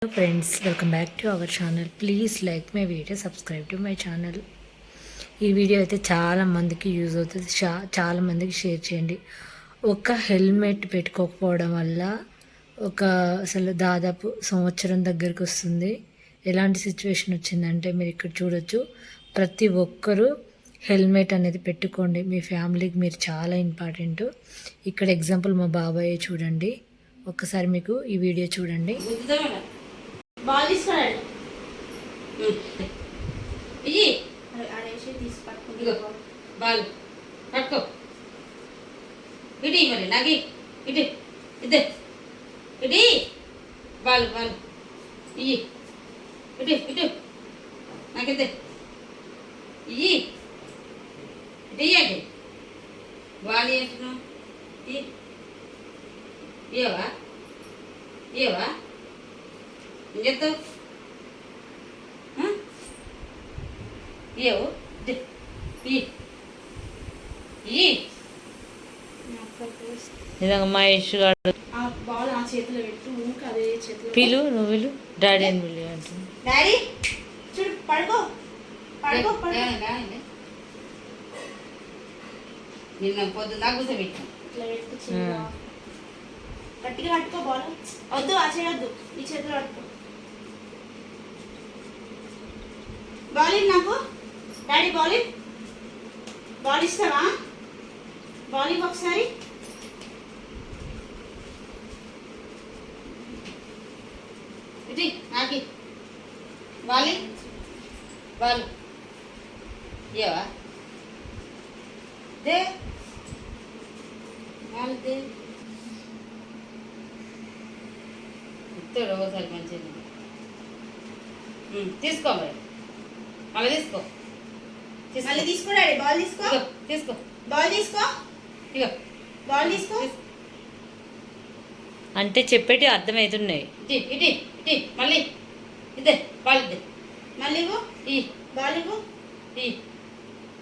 Hello friends, welcome back to our channel. Please like my video, subscribe to my channel. ఈ video అయితే చాలా మందికి use అవుతుంది, చాలా మందికి షేర్ చేయండి. ఒక హెల్మెట్ పెట్టుకోకపోవడం వల్ల అసలు దాదాపు సంవత్సరం దగ్గరికి వస్తుంది. ఎలాంటి సిచ్యువేషన్ వచ్చిందంటే మీరు ఇక్కడ చూడొచ్చు. ప్రతి ఒక్కరూ హెల్మెట్ అనేది పెట్టుకోండి. మీ ఫ్యామిలీకి మీరు చాలా ఇంపార్టెంట్. ఇక్కడ ఎగ్జాంపుల్ మా బాబాయ్ చూడండి. ఒక్కసారి మీకు ఈ వీడియో చూడండి. బాల్ తీసుకున్నాడు ఇయ్యి ఆడేసి తీసి పట్టుకుంటూ బాల్ పట్టుకో ఇటీ మరి నాకి ఇటీ ఇదే ఇటీ బాల్ బాల్ ఇయ్యి ఇటు ఇటు నాకిద్దే ఇయ్యి ఇటు ఇయ్యండి బాల్ ఏంటున్నావు ఇయ్యవా ఇయ్యవా ఏం చేస్తావు ఇయ్యవు నిజంగా మహేష్ గారు బాల్ ఆ చేతిలో పెట్టు అదే చేతిలో పిలు నువ్వు పిలు డాడీ అని పిలు అంటుంది. డాడీ చూడు పడుకో పడుకో నిన్న పొద్దున్న కూర్చోబెట్టాను. ఇట్లా పెట్టు గట్టిగా పట్టుకో బాల్ వద్దు ఆ చేయొద్దు ఈ చేతిలో పట్టుకో. బౌలింగ్ నాకు డాడీ బాల్ ఇస్తావా బౌలింగ్ ఒకసారి ఇటీ నాకి బాలింగ్ బాల్ ఇయ్యవా దే బాల్ దే ఇస్తాడు ఒకసారి మంచిగా తీసుకో మరి మళ్ళీ తీసుకో మళ్ళీ తీసుకో డాడీ బాల్ తీసుకో తీసుకో బాల్ తీసుకో ఇగో బాల్ తీసుకో అంటే చెప్పేటి అర్థమవుతున్నాయి. ఇటీ ఇటీ ఇటీ మళ్ళీ ఇదే బాల్ ఇద్దే మళ్ళీ ఈ బాల్ ఇవ్వు ఈ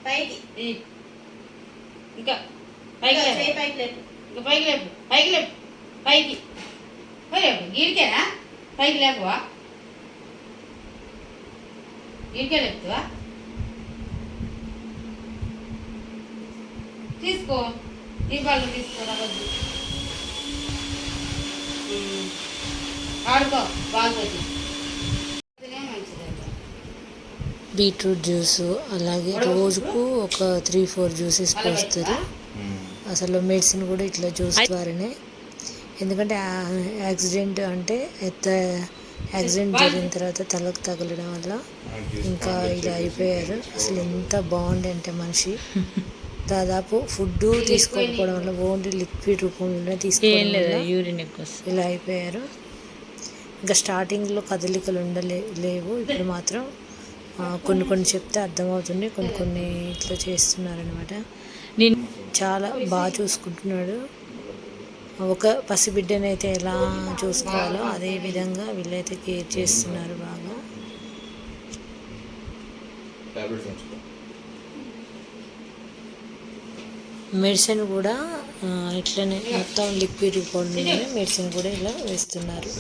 పైకి ఈ ఇంకా పైకి లేపు పైకి లేపు ఇంకా పైకి లేపు పైకి లేపు పైకి లేపు గీడికేనా పైకి లేపువా గీడికే లేపుతావా తీసుకో ఈ బాల్ తీసుకో రావద్దు ఆడుకో బాల్ తోటి బీట్రూట్ జ్యూస్ అలాగే రోజుకు ఒక 3-4 జ్యూసెస్ పోస్తారు. అసలు మెడిసిన్ కూడా ఇట్లా జ్యూస్ ద్వారానే. ఎందుకంటే యాక్సిడెంట్ జరిగిన తర్వాత తలకు తగలడం వల్ల ఇంకా ఇలా అయిపోయారు. అసలు ఎంత బాగుంది అంటే మనిషి దాదాపు ఫుడ్ తీసుకోకపోవడం వల్ల ఓన్లీ లిక్విడ్ రూపంలోనే తీసుకోవడం ఇలా అయిపోయారు. ఇంకా స్టార్టింగ్లో కదలికలు లేవు. ఇప్పుడు మాత్రం కొన్ని చెప్తే అర్థమవుతుంది, కొన్ని ఇట్లా చేస్తున్నారనమాట. నేను చాలా బాగా చూసుకుంటున్నాడు. ఒక పసిబిడ్డనైతే ఎలా చూసుకోవాలో అదే విధంగా వీళ్ళైతే కేర్ చేస్తున్నారు బాగా. మెడిసిన్ కూడా ఇట్లనే మొత్తం లిక్విడ్ రూపంలోనే మెడిసిన్ కూడా ఇలా వేస్తున్నారు.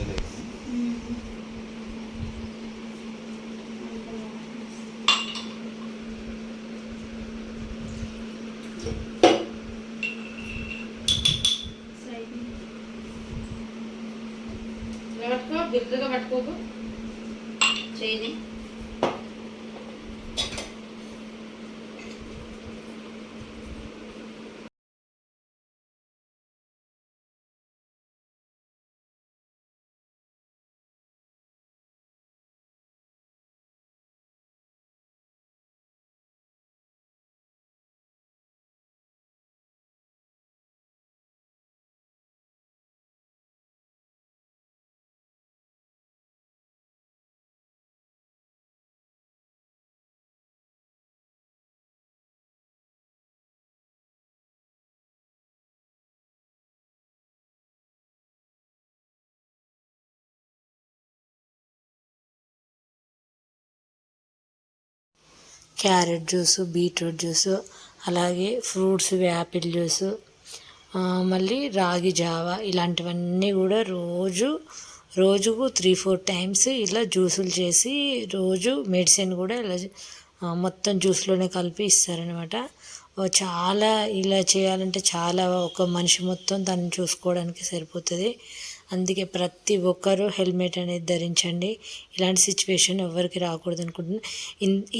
పట్టుకో బిగ్గరగా పట్టుకోకు చేయని క్యారెట్ జ్యూసు, బీట్రూట్ జ్యూసు, అలాగే ఫ్రూట్స్ యాపిల్ జ్యూసు, మళ్ళీ రాగి జావా ఇలాంటివన్నీ కూడా రోజు రోజుకు 3-4 టైమ్స్ ఇలా జ్యూసులు చేసి రోజు మెడిసిన్ కూడా ఇలా మొత్తం జ్యూస్లోనే కలిపి ఇస్తారనమాట. చాలా ఇలా చేయాలంటే చాలా ఒక మనిషి మొత్తం దాన్ని చూసుకోవడానికి సరిపోతుంది. అందుకే ప్రతి ఒక్కరూ హెల్మెట్ అనేది ధరించండి. ఇలాంటి సిచ్యువేషన్ ఎవరికి రాకూడదు అనుకుంటున్నాను.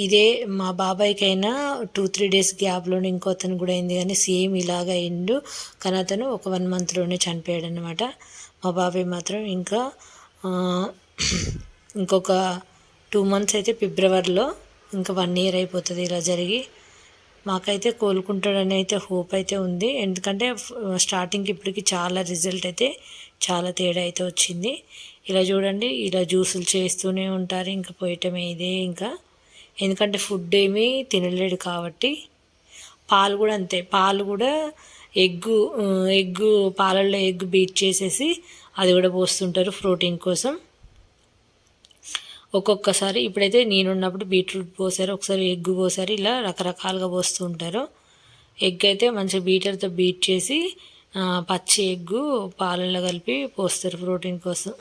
ఇదే మా బాబాయ్కైనా 2-3 డేస్ గ్యాప్లోనే ఇంకో అతను కూడా అయింది, కానీ సేమ్ ఇలాగ అయిండు. కానీ అతను ఒక 1 మంత్లోనే చనిపోయాడు అనమాట. మా బాబాయ్ మాత్రం ఇంకా ఇంకొక 2 మంత్స్ అయితే ఫిబ్రవరిలో ఇంకా 1 ఇయర్ అయిపోతుంది ఇలా జరిగి. మాకైతే కోలుకుంటాడని అయితే హోప్ అయితే ఉంది. ఎందుకంటే స్టార్టింగ్కి ఇప్పటికి చాలా రిజల్ట్ అయితే చాలా తేడా అయితే వచ్చింది. ఇలా చూడండి, ఇలా జ్యూసులు చేస్తూనే ఉంటారు, ఇంకా పోయటమే ఇదే ఇంకా. ఎందుకంటే ఫుడ్ ఏమీ తినలేడు కాబట్టి. పాలు కూడా అంతే, పాలు కూడా ఎగ్గు పాలల్లో ఎగ్ బీట్ చేసేసి అది కూడా పోస్తుంటారు ప్రోటీన్ కోసం. ఒక్కొక్కసారి ఇప్పుడైతే నేనున్నప్పుడు బీట్రూట్ పోసారు, ఒకసారి ఎగ్ పోసారు, ఇలా రకరకాలుగా పోస్తూ ఉంటారు. ఎగ్ అయితే మంచిగా బీటర్తో బీట్ చేసి పచ్చి ఎగ్గు పాలల్లో కలిపి పోస్తారు ప్రోటీన్ కోసం.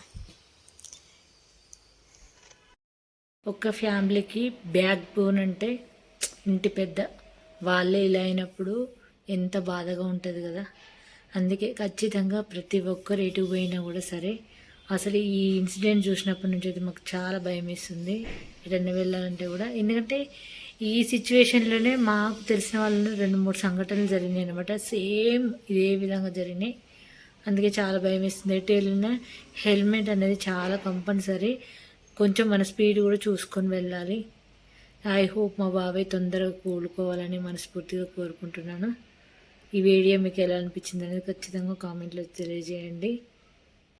ఒక ఫ్యామిలీకి బ్యాక్ బోన్ అంటే ఇంటి పెద్ద వాళ్ళే ఇలా అయినప్పుడు ఎంత బాధగా ఉంటుంది కదా. అందుకే ఖచ్చితంగా ప్రతి ఒక్కరు ఎటు పోయినా కూడా సరే, అసలు ఈ ఇన్సిడెంట్ చూసినప్పటి నుంచి అయితే మాకు చాలా భయం వేస్తుంది ఎటన్నా వెళ్ళాలంటే కూడా. ఎందుకంటే ఈ సిచ్యువేషన్లోనే మాకు తెలిసిన వాళ్ళు 2-3 సంఘటనలు జరిగినాయి అనమాట. సేమ్ ఇదే విధంగా జరిగినాయి. అందుకే చాలా భయం వేస్తుంది. ఎటు వెళ్ళినా హెల్మెట్ అనేది చాలా కంపల్సరీ. కొంచెం మన స్పీడ్ కూడా చూసుకొని వెళ్ళాలి. ఐ హోప్ మా బాబాయ్ తొందరగా కోలుకోవాలని మనస్ఫూర్తిగా కోరుకుంటున్నాను. ఈ వీడియో మీకు ఎలా అనిపించింది అనేది ఖచ్చితంగా కామెంట్లో తెలియజేయండి.